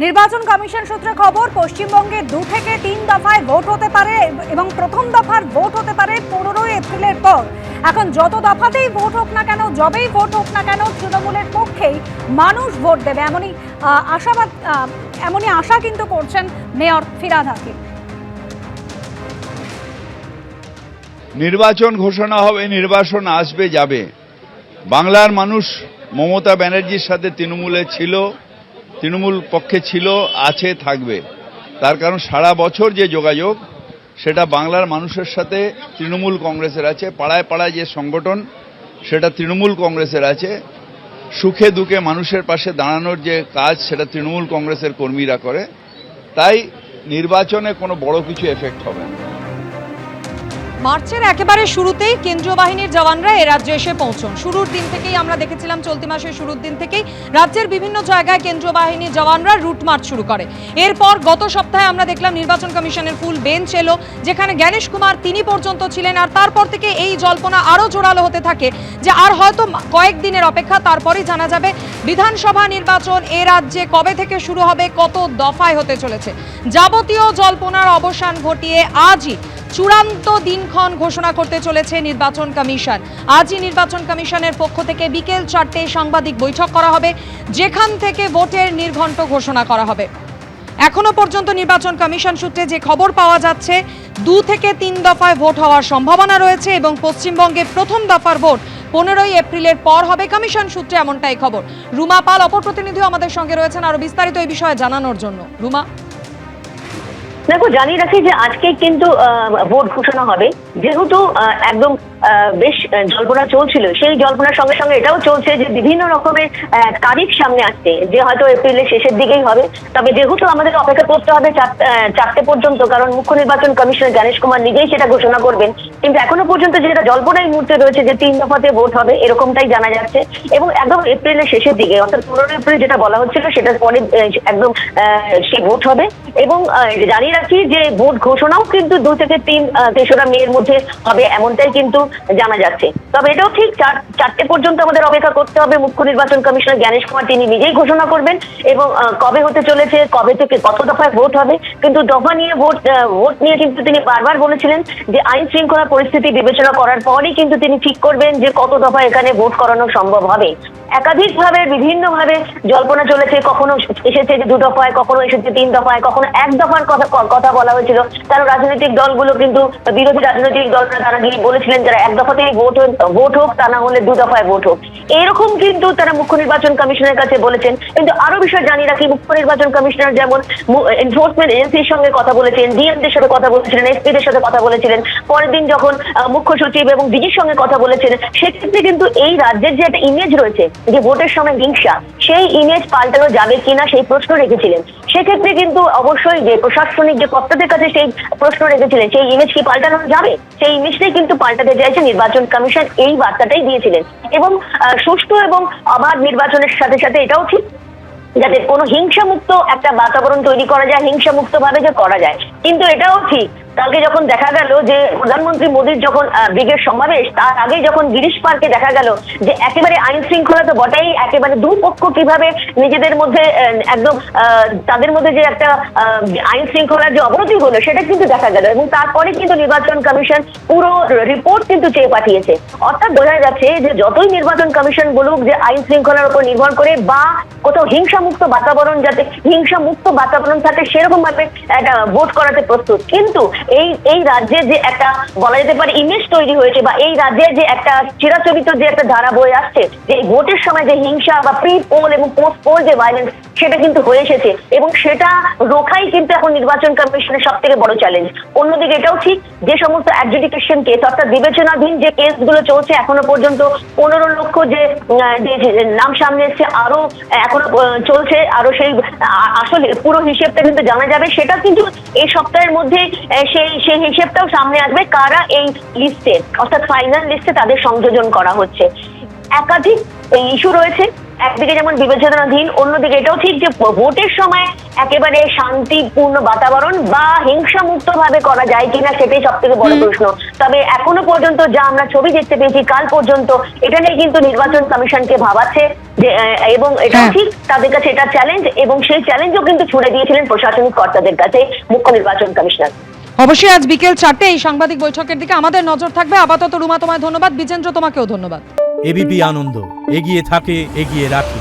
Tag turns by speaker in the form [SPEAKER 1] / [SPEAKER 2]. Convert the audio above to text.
[SPEAKER 1] নির্বাচন কমিশন সূত্রে খবর, পশ্চিমবঙ্গে 2 থেকে 3 দফায় ভোট হতে পারে এবং প্রথম দফার ভোট হতে পারে 15 এপ্রিলের পর। এখন যত দফাতেই ভোট হোক না কেন, যবেই ভোট হোক না কেন, তৃণমূলের পক্ষেই মানুষ ভোট দেবে এমনই আশা কিন্তু করছেন মেয়র ফিরহাদ হাকিম।
[SPEAKER 2] নির্বাচন ঘোষণা হবে, নির্বাচন আসবে যাবে। বাংলার মানুষ মমতা ব্যানার্জির সাথে তৃণমূল পক্ষে ছিল, আছে, থাকবে। তার কারণ সারা বছর যে যোগাযোগ সেটা বাংলার মানুষের সাথে তৃণমূল কংগ্রেসের আছে। পাড়ায় পাড়ায় যে সংগঠন সেটা তৃণমূল কংগ্রেসের আছে। সুখে দুঃখে মানুষের পাশে দাঁড়ানোর যে কাজ সেটা তৃণমূল কংগ্রেসের কর্মীরা করে। তাই নির্বাচনে কোনো বড় কিছু এফেক্ট হবে না।
[SPEAKER 3] মার্চের একেবারে শুরুতেই কেন্দ্রীয় বাহিনীর জওয়ানরা এ রাজ্যে এসে পৌঁছন। শুরুর দিন থেকেই আমরা দেখেছিলাম, চলতি মাসের শুরুর দিন থেকেই রাজ্যের বিভিন্ন জায়গায় কেন্দ্রীয় বাহিনীর জওয়ানরা রুট মার্চ শুরু করে। এরপর গত সপ্তাহে আমরা দেখলাম নির্বাচন কমিশনের ফুল বেঞ্চ এলো, যেখানে জ্ঞানেশ কুমার তিনি পর্যন্ত ছিলেন। আর তারপর থেকে এই জল্পনা আরও জোরালো হতে থাকে যে আর হয়তো কয়েকদিনের অপেক্ষা, তারপরই জানা যাবে বিধানসভা নির্বাচন এ রাজ্যে কবে থেকে শুরু হবে, কত দফায় হতে চলেছে। যাবতীয় জল্পনার অবসান ঘটিয়ে আজই চূড়ান্ত দিনক্ষণ ঘোষণা করতে চলেছে নির্বাচন কমিশন। আজই নির্বাচন কমিশনের পক্ষ থেকে বিকেল 4টায় সাংবাদিক বৈঠক করা হবে, যেখান থেকে ভোটের নির্ঘণ্ট ঘোষণা করা হবে। এখনো পর্যন্ত নির্বাচন কমিশন সূত্রে যে খবর পাওয়া যাচ্ছে, 2 থেকে 3 দফায় ভোট হওয়ার সম্ভাবনা রয়েছে এবং পশ্চিমবঙ্গে প্রথম দফার ভোট 15 এপ্রিলের পর হবে। কমিশন সূত্রে এমনটাই খবর। রুমা পাল অপর প্রতিনিধিও আমাদের সঙ্গে রয়েছেন আরো বিস্তারিত এই বিষয়ে জানানোর জন্য। রুমা,
[SPEAKER 4] দেখো, জানিয়ে রাখি যে আজকে কিন্তু ভোট ঘোষণা হবে। যেহেতু একদম বেশ জল্পনা চলছিল, সেই জল্পনার সঙ্গে সঙ্গে এটাও চলছে যে বিভিন্ন রকমের তারিখ সামনে আসছে, যে হয়তো এপ্রিলের শেষের দিকেই হবে। তবে যেহেতু আমাদের অপেক্ষা করতে হবে 4টে পর্যন্ত, কারণ মুখ্য নির্বাচন কমিশনার জ্ঞানেশ কুমার নিজেই সেটা ঘোষণা করবেন। কিন্তু এখনো পর্যন্ত যেটা জল্পনার মুহূর্তে রয়েছে যে 3 দফাতে ভোট হবে, এরকমটাই জানা যাচ্ছে। এবং একদম এপ্রিলের শেষের দিকে, অর্থাৎ 15 এপ্রিল যেটা বলা হচ্ছিল সেটার পরে একদম সেই ভোট হবে। এবং জানিয়ে রাখি যে ভোট ঘোষণাও কিন্তু 2 থেকে 3 মের মধ্যে হবে, এমনটাই কিন্তু জানা যাচ্ছে। তবে এটাও ঠিক 4টে পর্যন্ত আমাদের অপেক্ষা করতে হবে। মুখ্য নির্বাচন কমিশনার জ্ঞানেশ কুমার তিনি নিজেই ঘোষণা করবেন এবং কবে হতে চলেছে, কবে থেকে কত দফায় ভোট হবে। কিন্তু দফা নিয়ে ভোট নিয়ে কিন্তু তিনি বারবার বলেছিলেন যে আইন শৃঙ্খলা পরিস্থিতি বিবেচনা করার পরই কিন্তু তিনি ঠিক করবেন যে কত দফা এখানে ভোট করানো সম্ভব হবে। একাধিকভাবে বিভিন্নভাবে জল্পনা চলেছে। কখনো এসেছে যে 2 দফায়, কখনো এসেছে 3 দফায়, কখনো 1 দফার কথা বলা হয়েছিল। কারণ রাজনৈতিক দলগুলো কিন্তু, বিরোধী রাজনৈতিক দলরা তারা গিয়ে বলেছিলেন যারা 1 দফাতেই ভোট হোক, তা না হলে 2 দফায় ভোট হোক। এরকম কিন্তু তারা মুখ্য নির্বাচন কমিশনের কাছে বলেছেন। কিন্তু আরো বিষয় জানিয়ে রাখি, মুখ্য নির্বাচন কমিশনার যেমন এনফোর্সমেন্ট এজেন্সির সঙ্গে কথা বলেছেন, ডিএমদের সাথে কথা বলেছিলেন, এসপিদের সাথে কথা বলেছিলেন। পরের দিন যখন মুখ্য সচিব এবং ডিজির সঙ্গে কথা বলেছেন, সেক্ষেত্রে কিন্তু এই রাজ্যের যে একটা ইমেজ রয়েছে যে ভোটের সময় হিংসা, সেই ইমেজ পাল্টানো যাবে কিনা সেই প্রশ্ন রেখেছিলেন। সেক্ষেত্রে কিন্তু অবশ্যই যে প্রশাসনিক যে কর্তাদের কাছে সেই প্রশ্ন রেখেছিলেন, সেই ইমেজ কি পাল্টানো যাবে, সেই ইমেজটাই কিন্তু পাল্টাতে চাইছে নির্বাচন কমিশন, এই বার্তাটাই দিয়েছিলেন। এবং সুষ্ঠু এবং অবাধ নির্বাচনের সাথে সাথে এটাও ঠিক যাতে কোনো হিংসামুক্ত একটা বাতাবরণ তৈরি করা যায়, হিংসামুক্ত ভাবে যে করা যায়। কিন্তু এটাও ঠিক, কালকে যখন দেখা গেল যে প্রধানমন্ত্রী মোদীর যখন ব্রিগেড সমাবেশ, তার আগে যখন গিরিশ পার্কে দেখা গেল যে একেবারে আইন শৃঙ্খলা তো বটেই, একেবারে দুপক্ষ কিভাবে নিজেদের মধ্যে একদম তাদের মধ্যে যে একটা আইন শৃঙ্খলার যে অবনতি হলো সেটা কিন্তু দেখা গেল। এবং তারপরে কিন্তু নির্বাচন কমিশন পুরো রিপোর্ট কিন্তু চেয়ে পাঠিয়েছে। অর্থাৎ বোঝা যাচ্ছে যে যতই নির্বাচন কমিশন বলুক যে আইন শৃঙ্খলার উপর নির্ভর করে বা কোথাও হিংসামুক্ত বাতাবরণ, যাতে হিংসামুক্ত বাতাবরণ থাকে সেরকম ভাবে একটা ভোট করাতে প্রস্তুত। কিন্তু এই রাজ্যে যে একটা বলা যেতে পারে ইমেজ তৈরি হয়েছে, বা এই রাজ্যে যে একটা চিরাচরিত যে একটা ধারা বয়ে আসছে, যে ভোটের সময় যে হিংসা বা প্রি পোল এবং পোস্ট পোল যে ভায়োলেন্স, সেটা কিন্তু হয়ে এসেছে। এবং সেটা রোখাই কিন্তু এখন নির্বাচন কমিশনের সব থেকে বড় চ্যালেঞ্জ। অন্যদিকে এটাও ঠিক, যে সমস্ত অ্যাডজুডিকেশন কেস, অর্থাৎ বিবেচনাধীন যে কেসগুলো চলছে এখনো পর্যন্ত 15 লক্ষ যে নাম সামনে এসছে, আরো এখনো চলছে, আরো সেই আসলে পুরো হিসেবটা কিন্তু জানা যাবে। সেটা কিন্তু এই সপ্তাহের মধ্যে সেই হিসেবটাও সামনে আসবে, কারা এই লিস্টে অর্থাৎ ফাইনাল লিস্টে তাদের সংযোজন করা হচ্ছে। একাধিক ইস্যু রয়েছে, একদিকে যেমন বিবেচনাধীন, অন্যদিকে এটাও ঠিক যে ভোটের সময় একেবারে শান্তিপূর্ণ বাতাবরণ বা হিংসামুক্ত ভাবে করা যায় কিনা সেটাই সব থেকে বড় প্রশ্ন। তবে এখনো পর্যন্ত যা আমরা ছবি দেখতে পেয়েছি কাল পর্যন্ত, এটা নিয়ে কিন্তু নির্বাচন কমিশনকে ভাবাচ্ছে যে এবং এটা ঠিক তাদের কাছে এটা চ্যালেঞ্জ, এবং সেই চ্যালেঞ্জও কিন্তু ছুড়ে দিয়েছিলেন প্রশাসনিক কর্তাদের কাছে মুখ্য নির্বাচন কমিশনার।
[SPEAKER 3] অবশ্যই আজ বিকেল 4টে এই সাংবাদিক বৈঠকের দিকে আমাদের নজর থাকবে। আপাতত রুমা তোমায় ধন্যবাদ, বিজেন্দ্র তোমাকেও ধন্যবাদ।
[SPEAKER 5] এবিপি আনন্দ এগিয়ে থাকে, এগিয়ে রাখে।